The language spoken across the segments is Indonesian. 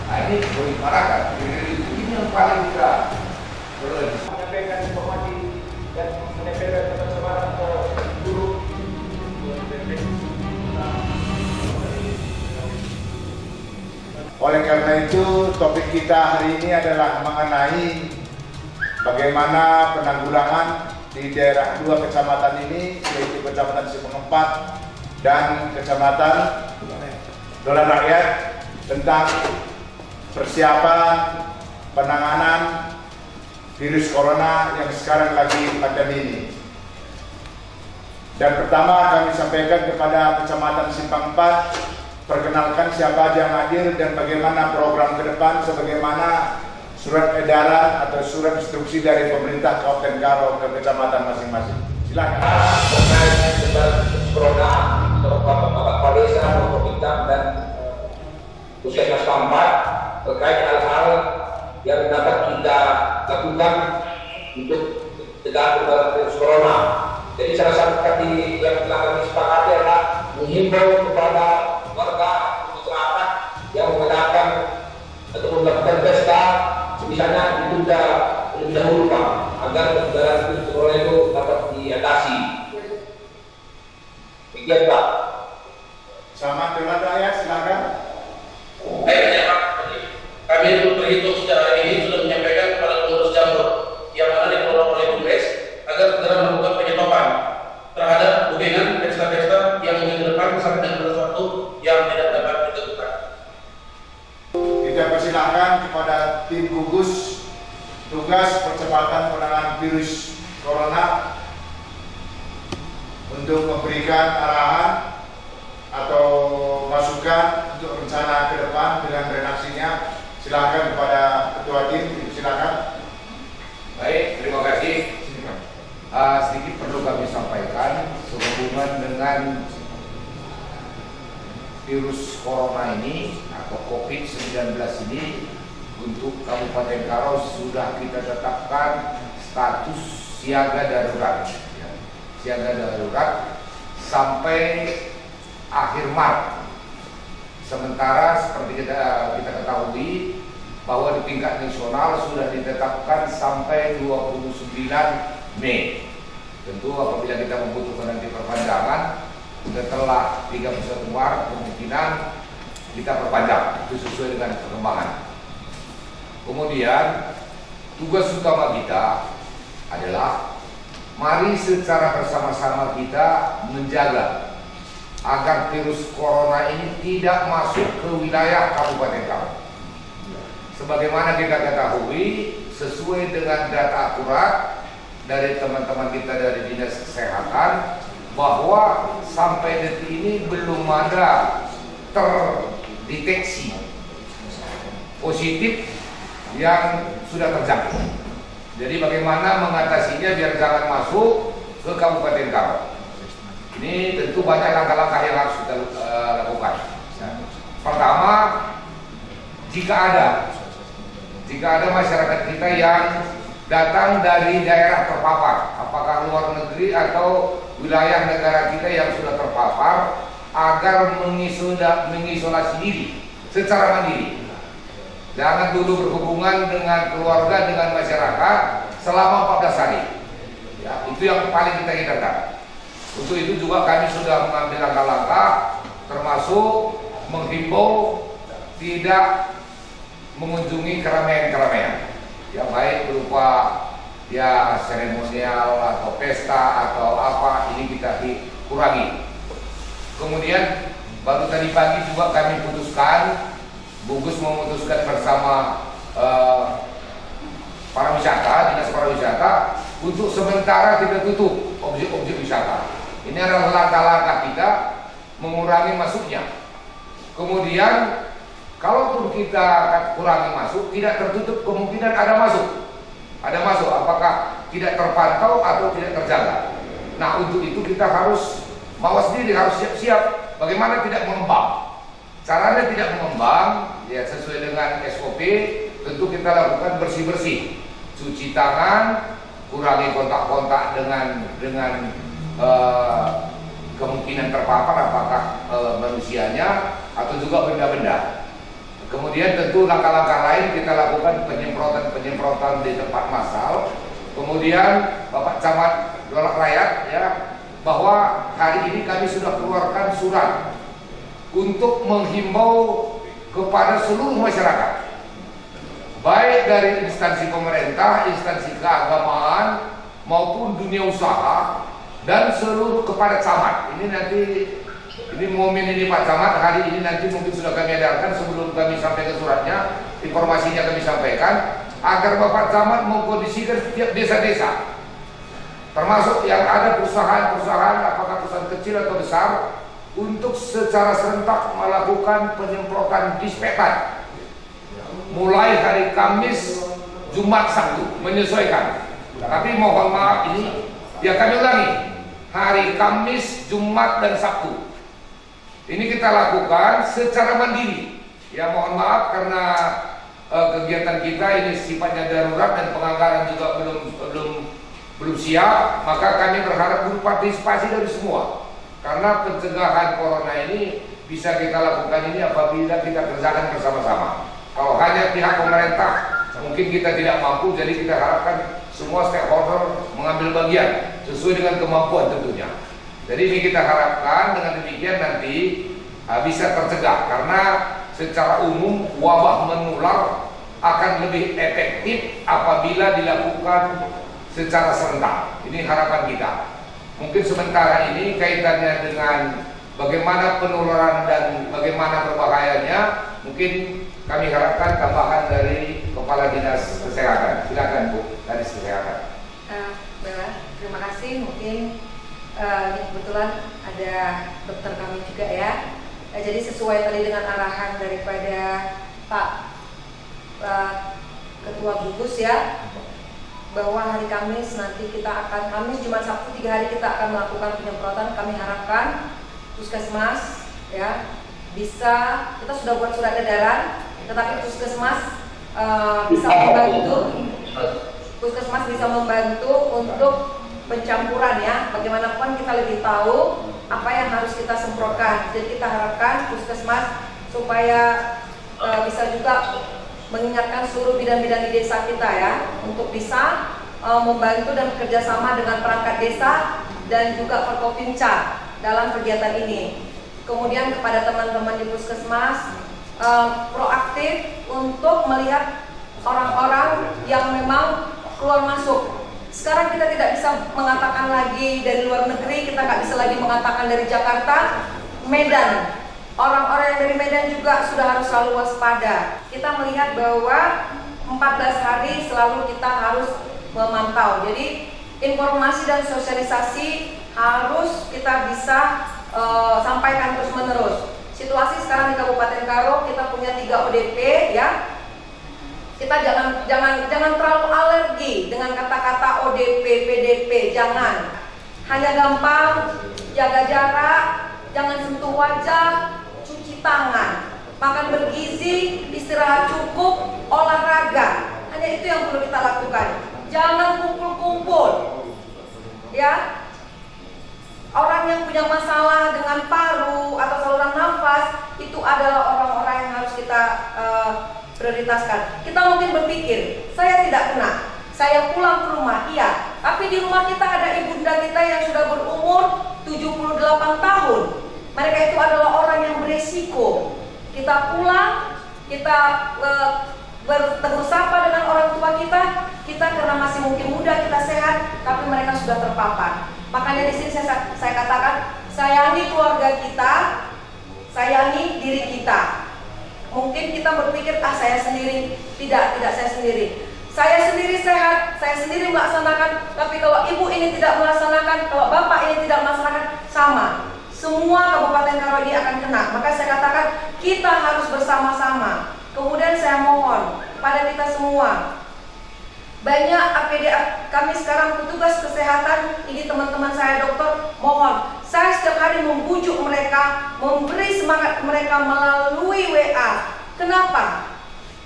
Nah ini bagaimana ini yang paling kita perlu menyampaikan informasi dan menyampaikan teman-teman atau guru. Oleh karena itu topik kita hari ini adalah mengenai bagaimana penanggulangan di daerah dua kecamatan ini, yaitu Kecamatan Simpang 4 dan Kecamatan Dolan Rakyat, tentang persiapan penanganan virus corona yang sekarang lagi pandemi ini. Dan pertama kami sampaikan kepada Kecamatan Simpang 4, perkenalkan siapa aja yang hadir dan bagaimana program ke depan sebagaimana surat edaran atau surat instruksi dari pemerintah Kabupaten Karo ke kecamatan masing-masing. Silakan. Terkait dengan corona, Bapak Desa, Bapak dan Puskesmas Pampat terkait hal-hal yang dapat kita lakukan untuk tegak penanganan virus corona. Jadi salah satu tadi yang telah kami sepakati adalah menghimbau kepada warga masyarakat yang mengadakan atau melakukan pesta misalnya ditunda lebih dahulu Pak, agar penyebaran virus corona itu dapat diatasi. Demikian Pak. Selamat Dolan Rakyat, silakan. Baik ya Pak, kami itu berhitung secara ini sudah menyampaikan kepada pengurus cabur yang mana dikelola oleh Kongres agar segera melakukan penyetopan terhadap bookingan pesta-pesta yang minggu depan sampai dengan waktu yang tidak dapat ditentukan. Kita persilakan kepada tim gugus tugas percepatan penanganan virus corona untuk memberikan arahan atau masukan untuk rencana ke depan dengan redaksinya. Silakan kepada ketua tim, silakan. Baik, terima kasih. Sedikit perlu kami sampaikan sehubungan dengan virus corona ini atau COVID-19 ini. Untuk Kabupaten Karo sudah kita tetapkan status siaga darurat, siaga darurat sampai akhir Maret. Sementara seperti kita ketahui bahwa di tingkat nasional sudah ditetapkan sampai 29 Mei. Tentu apabila kita membutuhkan nanti perpanjangan setelah 31 Maret kemungkinan kita perpanjang, itu sesuai dengan perkembangan. Kemudian tugas utama kita adalah mari secara bersama-sama kita menjaga agar virus corona ini tidak masuk ke wilayah Kabupaten Karo. Sebagaimana kita ketahui, sesuai dengan data akurat dari teman-teman kita dari Dinas Kesehatan, bahwa sampai detik ini belum ada terdeteksi positif yang sudah terjangkit. Jadi bagaimana mengatasinya biar jangan masuk ke Kabupaten Karo. Ini tentu banyak langkah-langkah yang harus kita lakukan. Pertama, jika ada masyarakat kita yang datang dari daerah terpapar, apakah luar negeri atau wilayah negara kita yang sudah terpapar, agar mengisolasi diri secara mandiri. Jangan dulu berhubungan dengan keluarga, dengan masyarakat selama 14 hari. Ya, itu yang paling kita hindarkan. Untuk itu juga kami sudah mengambil langkah-langkah, termasuk menghimbau tidak mengunjungi keramaian-keramaian. Ya, baik berupa ya seremonial atau pesta atau apa, ini kita kurangi. Kemudian baru tadi pagi juga kami putuskan, gugus memutuskan bersama para wisata, dinas pariwisata, untuk sementara kita tutup objek-objek wisata. Ini adalah langkah-langkah kita mengurangi masuknya. Kemudian kalaupun kita kurangi masuk, tidak tertutup kemungkinan ada masuk. Ada masuk, apakah tidak terpantau atau tidak terjaga. Nah, untuk itu kita harus mawas diri, harus siap-siap bagaimana tidak mengembang. Caranya tidak mengembang, ya sesuai dengan SOP, tentu kita lakukan bersih-bersih, cuci tangan, kurangi kontak-kontak dengan kemungkinan terpapar, apakah manusianya atau juga benda-benda. Kemudian tentu langkah-langkah lain kita lakukan penyemprotan di tempat massal. Kemudian Bapak Camat Dolak Rakyat ya, bahwa hari ini kami sudah keluarkan surat untuk menghimbau kepada seluruh masyarakat, baik dari instansi pemerintah, instansi keagamaan maupun dunia usaha dan seluruh kepada camat. Ini momen ini Pak Camat, hari ini nanti mungkin sudah kami edarkan sebelum kami sampai ke suratnya, informasinya kami sampaikan agar Bapak Camat mengkondisikan setiap desa-desa, termasuk yang ada perusahaan-perusahaan, apakah perusahaan kecil atau besar, untuk secara serentak melakukan penyemprotan disinfektan mulai hari Kamis, Jumat, Sabtu, menyesuaikan. Tapi mohon maaf ini, ya kami ulangi, hari Kamis, Jumat, dan Sabtu. Ini kita lakukan secara mandiri. Ya mohon maaf karena kegiatan kita ini sifatnya darurat dan penganggaran juga belum siap, maka kami berharap berpartisipasi dari semua. Karena pencegahan corona ini bisa kita lakukan ini apabila kita kerjakan bersama-sama. Kalau hanya pihak pemerintah mungkin kita tidak mampu, jadi kita harapkan semua stakeholder mengambil bagian sesuai dengan kemampuan tentunya. Jadi ini kita harapkan dengan demikian nanti bisa tercegah, karena secara umum wabah menular akan lebih efektif apabila dilakukan secara serentak. Ini harapan kita. Mungkin sementara ini kaitannya dengan bagaimana penularan dan bagaimana berbahayanya, mungkin kami harapkan tambahan dari Kepala Dinas Kesehatan. Silakan Bu, Dinas Kesehatan. Baiklah, terima kasih. Mungkin ini kebetulan ada dokter kami juga ya. Jadi sesuai tadi dengan arahan daripada Pak Ketua Gugus ya, bahwa hari Kamis nanti kita akan, Kamis, Jumat, Sabtu 3 hari kita akan melakukan penyemprotan. Kami harapkan Puskesmas ya bisa, kita sudah buat surat edaran, tetapi Puskesmas bisa membantu. Puskesmas bisa membantu untuk pencampuran ya. Bagaimanapun kita lebih tahu apa yang harus kita semprotkan. Jadi kita harapkan Puskesmas supaya bisa juga mengingatkan seluruh bidan-bidan di desa kita ya, untuk bisa membantu dan bekerja sama dengan perangkat desa dan juga Forkopimca dalam kegiatan ini. Kemudian kepada teman-teman di Puskesmas proaktif untuk melihat orang-orang yang memang keluar masuk. Sekarang kita tidak bisa mengatakan lagi dari luar negeri, kita nggak bisa lagi mengatakan dari Jakarta, Medan. Orang-orang yang dari Medan juga sudah harus selalu waspada. Kita melihat bahwa 14 hari selalu kita harus memantau. Jadi informasi dan sosialisasi harus kita bisa sampaikan terus menerus. Situasi sekarang di Kabupaten Karo kita punya 3 ODP ya. Kita jangan terlalu alergi dengan kata-kata ODP, PDP, jangan. Hanya gampang, jaga jarak, jangan sentuh wajah, cuci tangan, makan bergizi, istirahat cukup, olahraga. Hanya itu yang perlu kita lakukan. Jangan kumpul-kumpul. Ya. Orang yang punya masalah dengan paru atau saluran nafas itu adalah orang-orang yang harus kita prioritaskan. Kita mungkin berpikir, saya tidak kena, saya pulang ke rumah, iya. Tapi di rumah kita ada ibunda kita yang sudah berumur 78 tahun. Mereka itu adalah orang yang beresiko. Kita pulang, kita bertegur sapa dengan orang tua kita karena masih mungkin muda, kita sehat, tapi mereka sudah terpapar. Makanya di sini saya katakan, sayangi keluarga kita, sayangi diri kita. Mungkin kita berpikir, saya sendiri. Tidak saya sendiri. Saya sendiri sehat, saya sendiri melaksanakan. Tapi kalau ibu ini tidak melaksanakan, kalau bapak ini tidak melaksanakan, sama. Semua Kabupaten Karo ini akan kena. Maka saya katakan, kita harus bersama-sama. Kemudian saya mohon pada kita semua, banyak APD kami sekarang petugas kesehatan, ini teman-teman saya dokter, mohon, saya setiap hari membujuk mereka, memberi semangat mereka melalui WA. Kenapa?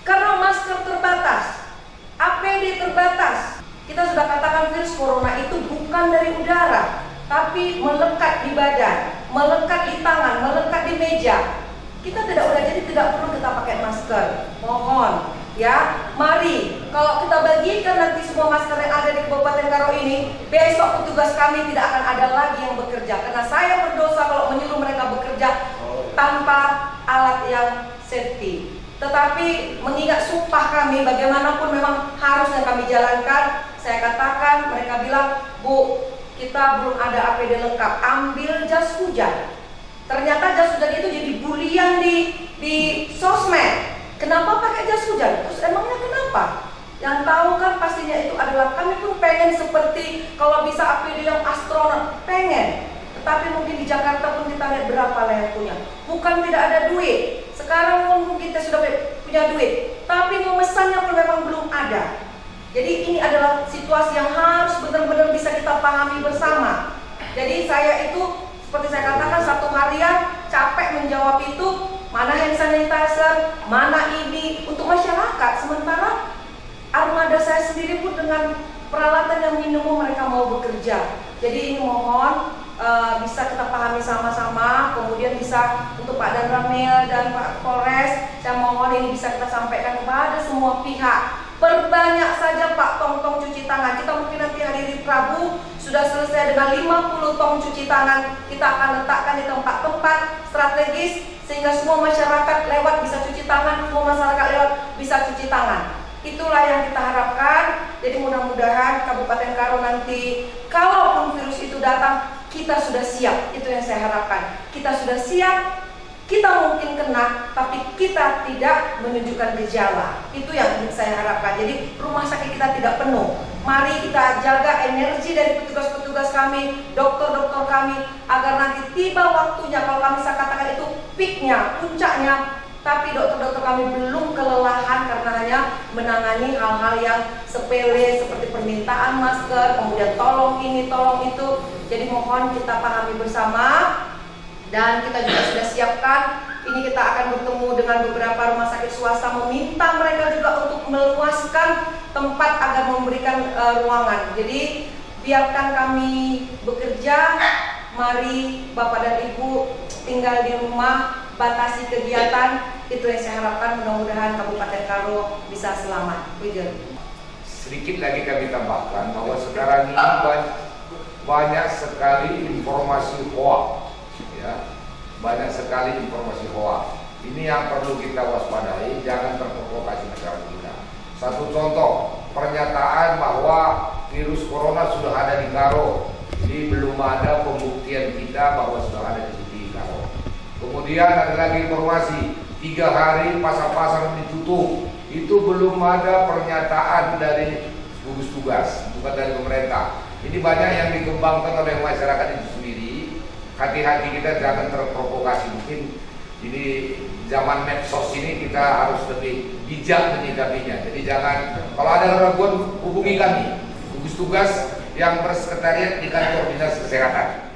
Karena masker terbatas, APD terbatas. Kita sudah katakan virus corona itu bukan dari udara, tapi melekat di badan, melekat di tangan, melekat di meja. Kita tidak perlu kita pakai masker. Mohon ya, mari kalau kita bagikan nanti semua masker yang ada di Kabupaten Karo ini, besok petugas kami tidak akan ada lagi yang bekerja, karena saya berdosa kalau menyuruh mereka bekerja tanpa alat yang safety. Tetapi mengingat sumpah kami, bagaimanapun memang harusnya kami jalankan. Saya katakan, mereka bilang, Bu, kita belum ada APD lengkap, ambil jas hujan. Ternyata jas hujan itu jadi bulian di sosmed. Kenapa pakai jas hujan? Terus emangnya kenapa? Yang tahu kan pastinya itu adalah kami pun pengen seperti kalau bisa APD yang astronot, pengen. Tetapi mungkin di Jakarta pun kita lihat berapa lah yang punya. Bukan tidak ada duit. Sekarang mungkin kita sudah punya duit, tapi memesannya pun memang belum ada. Jadi ini adalah situasi yang harus benar-benar bisa kita pahami bersama. Jadi saya itu seperti saya katakan, satu harian capek menjawab itu, mana hand sanitizer, mana ini untuk masyarakat. Sementara armada saya sendiri pun dengan peralatan yang minimum mereka mau bekerja. Jadi ini mohon bisa kita pahami sama-sama. Kemudian bisa untuk Pak Dan Ramil dan Pak Polres, saya mohon ini bisa kita sampaikan kepada semua pihak. Perbanyak saja Pak tong-tong cuci tangan. Kita mungkin nanti hari Rabu sudah selesai dengan 50 tong cuci tangan. Kita akan letakkan di tempat-tempat strategis sehingga semua masyarakat lewat bisa cuci tangan, semua masyarakat lewat bisa cuci tangan. Itulah yang kita harapkan. Jadi mudah-mudahan Kabupaten Karo nanti, kalaupun virus itu datang, kita sudah siap. Itu yang saya harapkan. Kita sudah siap. Kita mungkin kena, tapi kita tidak menunjukkan gejala. Itu yang saya harapkan. Jadi rumah sakit kita tidak penuh. Mari kita jaga energi dari petugas-petugas kami, dokter-dokter kami, agar nanti tiba waktunya, kalau kami saya katakan itu peaknya, puncaknya, tapi dokter-dokter kami belum kelelahan karena hanya menangani hal-hal yang sepele seperti permintaan masker, kemudian tolong ini, tolong itu. Jadi mohon kita pahami bersama. Dan kita juga sudah siapkan, ini kita akan bertemu dengan beberapa rumah sakit swasta, meminta mereka juga untuk meluaskan tempat agar memberikan ruangan. Jadi biarkan kami bekerja, mari Bapak dan Ibu tinggal di rumah, batasi kegiatan. Itu yang saya harapkan, mudah-mudahan Kabupaten Karo bisa selamat. Sedikit lagi kami tambahkan bahwa sekarang ini banyak sekali informasi hoax. Ya, banyak sekali informasi hoax. Ini yang perlu kita waspadai, jangan terprovokasi masyarakat kita. Satu contoh, pernyataan bahwa virus corona sudah ada di Karo. Ini belum ada pembuktian kita bahwa sudah ada di Karo. Kemudian ada lagi informasi 3 hari pasar-pasar ditutup. Itu belum ada pernyataan dari gugus tugas, bukan dari pemerintah. Ini banyak yang dikembangkan oleh masyarakat itu sendiri. Hati-hati kita jangan terprovokasi. Mungkin ini zaman medsos ini kita harus lebih bijak menyikapinya. Jadi jangan, kalau ada keraguan hubungi kami, gugus tugas yang bersekretariat di kantor dinas kesehatan.